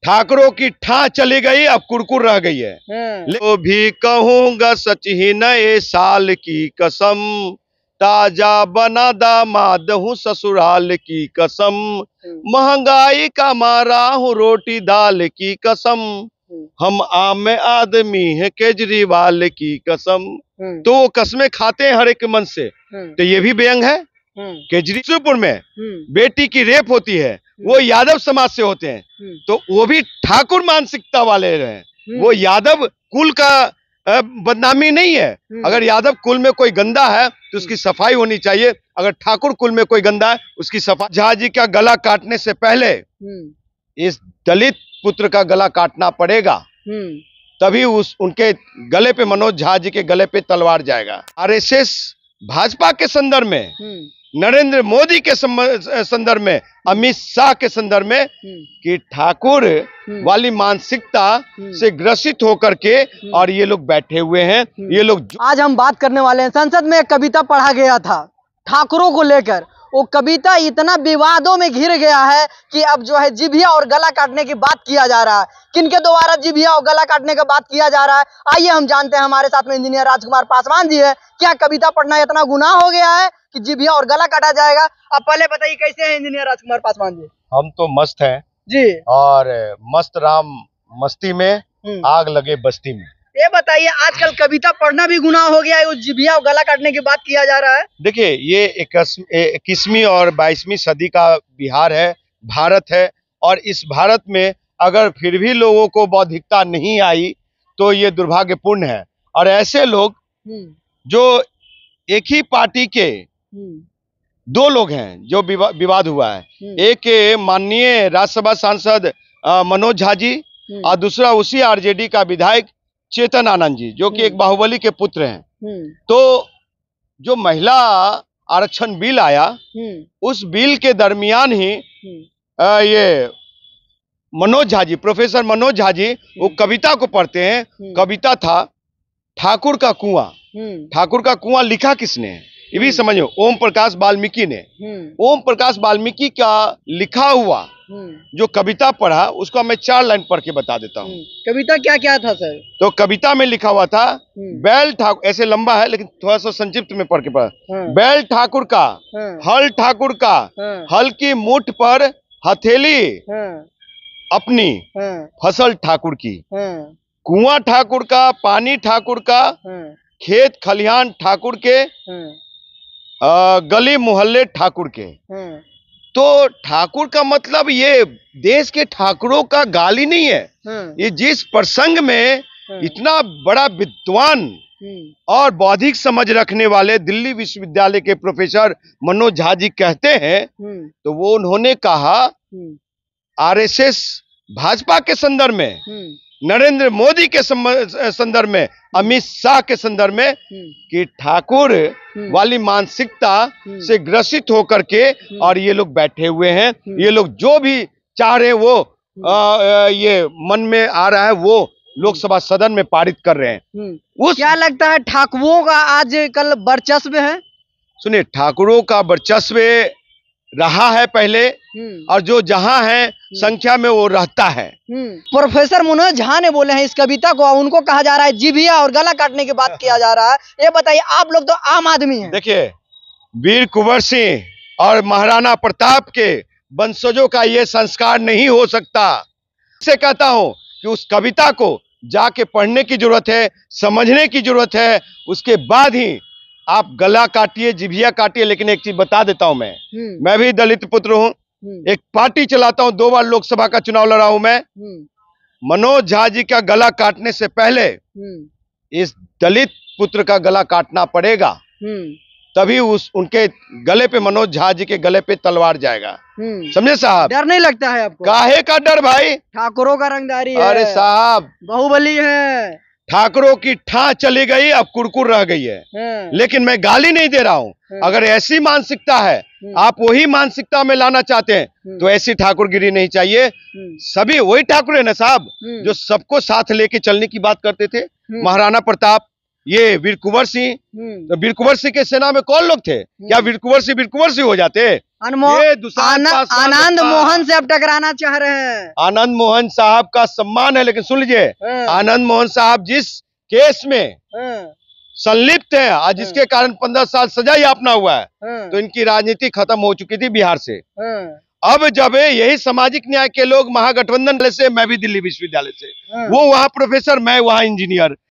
ठाकरों की ठा चली गई, अब कुरकुर रह गई है। तो भी कहूंगा सच ही नए साल की कसम, ताजा बना दामाद हूँ ससुराल की कसम, महंगाई का मारा हूँ रोटी दाल की कसम, हम आम आदमी है केजरीवाल की कसम। तो वो कसमें खाते हैं हर एक मन से। तो ये भी व्यंग है। केजरीवाल में बेटी की रेप होती है, वो यादव समाज से होते हैं, तो वो भी ठाकुर मानसिकता वाले रहे। वो यादव कुल का बदनामी नहीं है। अगर यादव कुल में कोई गंदा है तो उसकी सफाई होनी चाहिए। अगर ठाकुर कुल में कोई गंदा है उसकी सफाई। झा जी का गला काटने से पहले इस दलित पुत्र का गला काटना पड़ेगा, तभी उनके गले पे, मनोज झा जी के गले पे तलवार जाएगा। आरएसएस भाजपा के संदर्भ में, नरेंद्र मोदी के संदर्भ में, अमित शाह के संदर्भ में कि ठाकुर वाली मानसिकता से ग्रसित होकर के और ये लोग बैठे हुए हैं। ये लोग आज हम बात करने वाले हैं, संसद में एक कविता पढ़ा गया था ठाकुरों को लेकर। वो कविता इतना विवादों में घिर गया है कि अब जो है जिभिया और गला काटने की बात किया जा रहा है। किनके द्वारा जिभिया और गला काटने का बात किया जा रहा है, आइए हम जानते हैं। हमारे साथ में इंजीनियर राजकुमार पासवान जी है। क्या कविता पढ़ना इतना गुनाह हो गया है कि जिभिया और गला काटा जाएगा? आप पहले बताइए, कैसे हैं इंजीनियर राजकुमार पासवान जी? हम तो मस्त हैं जी, और मस्त राम मस्ती में, आग लगे बस्ती में। ये बताइए, आजकल कविता पढ़ना भी गुनाह हो गया है, वो जिभिया और गला काटने की बात किया जा रहा है। देखिए, ये 21वीं और 22वीं सदी का बिहार है, भारत है, और इस भारत में अगर फिर भी लोगों को बौद्धिकता नहीं आई तो ये दुर्भाग्यपूर्ण है। और ऐसे लोग जो एक ही पार्टी के दो लोग हैं जो विवाद हुआ है, एक माननीय राज्यसभा सांसद मनोज झा जी और दूसरा उसी आरजेडी का विधायक चेतन आनंद जी, जो कि एक बाहुबली के पुत्र हैं। तो जो महिला आरक्षण बिल आया, उस बिल के दरमियान ही ये मनोज झा जी, प्रोफेसर मनोज झा जी, वो कविता को पढ़ते हैं। कविता था ठाकुर का कुआं। ठाकुर का कुआं लिखा किसने है ये भी समझो, ओम प्रकाश वाल्मीकि ने। ओम प्रकाश वाल्मीकि का लिखा हुआ जो कविता पढ़ा, उसको मैं 4 लाइन पढ़ के बता देता हूँ। कविता क्या क्या था सर? तो कविता में लिखा हुआ था, बैल ठाकुर, ऐसे लंबा है लेकिन थोड़ा सा संक्षिप्त में पढ़ के पढ़ा। बैल ठाकुर का, हल ठाकुर का, हल की मुठ पर हथेली अपनी, फसल ठाकुर की, कुआं ठाकुर का, पानी ठाकुर का, खेत खलिहान ठाकुर के, गली मोहल्ले ठाकुर के। तो ठाकुर का मतलब ये देश के ठाकुरों का गाली नहीं है। ये जिस प्रसंग में इतना बड़ा विद्वान और बौद्धिक समझ रखने वाले दिल्ली विश्वविद्यालय के प्रोफेसर मनोज झा जी कहते हैं, तो वो उन्होंने कहा आरएसएस भाजपा के संदर्भ में, नरेंद्र मोदी के संदर्भ में, अमित शाह के संदर्भ में कि ठाकुर वाली मानसिकता से ग्रसित होकर के और ये लोग बैठे हुए हैं। ये लोग जो भी चाह रहे हैं वो ये मन में आ रहा है वो लोकसभा सदन में पारित कर रहे हैं। क्या लगता है ठाकुरों का आज कल वर्चस्व है? सुनिए, ठाकुरों का वर्चस्व रहा है पहले, और जो जहां है संख्या में वो रहता है। प्रोफेसर मनोज झा ने बोले हैं इस कविता को, उनको कहा जा रहा है जिभिया और गला काटने की बात किया जा रहा है। ये बताइए, आप लोग तो आम आदमी हैं। देखिए, वीर कुंवर सिंह और महाराणा प्रताप के वंशजों का ये संस्कार नहीं हो सकता। इससे कहता हूं कि उस कविता को जाके पढ़ने की जरूरत है, समझने की जरूरत है, उसके बाद ही आप गला काटिए, जिभिया काटिए। लेकिन एक चीज बता देता हूं, मैं भी दलित पुत्र हूं, एक पार्टी चलाता हूं, 2 बार लोकसभा का चुनाव लड़ा हूं मैं। मनोज झा जी का गला काटने से पहले इस दलित पुत्र का गला काटना पड़ेगा, तभी उनके गले पे, मनोज झा जी के गले पे तलवार जाएगा। समझे साहब? डर नहीं लगता है आपको? काहे का डर भाई? ठाकुरों का रंगदारी है। अरे साहब, बाहुबली है। ठाकुरों की ठा चली गई, अब कुरकुर रह गई है। लेकिन मैं गाली नहीं दे रहा हूं। अगर ऐसी मानसिकता है, आप वही मानसिकता में लाना चाहते हैं, तो ऐसी ठाकुरगिरी नहीं चाहिए। सभी वही ठाकुर है ना साहब, जो सबको साथ लेके चलने की बात करते थे। महाराणा प्रताप, ये वीर कुंवर सिंह, तो वीर कुंवर सिंह के सेना में कौन लोग थे? क्या वीर कुंवर सिंह हो जाते? ये दुष्यंत पासवान आनंद का- मोहन से अब टकराना चाह रहे हैं। आनंद मोहन साहब का सम्मान है, लेकिन सुन लीजिए, आनंद मोहन साहब जिस केस में संलिप्त है, आज जिसके कारण 15 साल सजा यापना हुआ है, तो इनकी राजनीति खत्म हो चुकी थी बिहार से। अब जब यही सामाजिक न्याय के लोग महागठबंधन से, मैं भी दिल्ली विश्वविद्यालय से, वो वहाँ प्रोफेसर, मैं वहाँ इंजीनियर,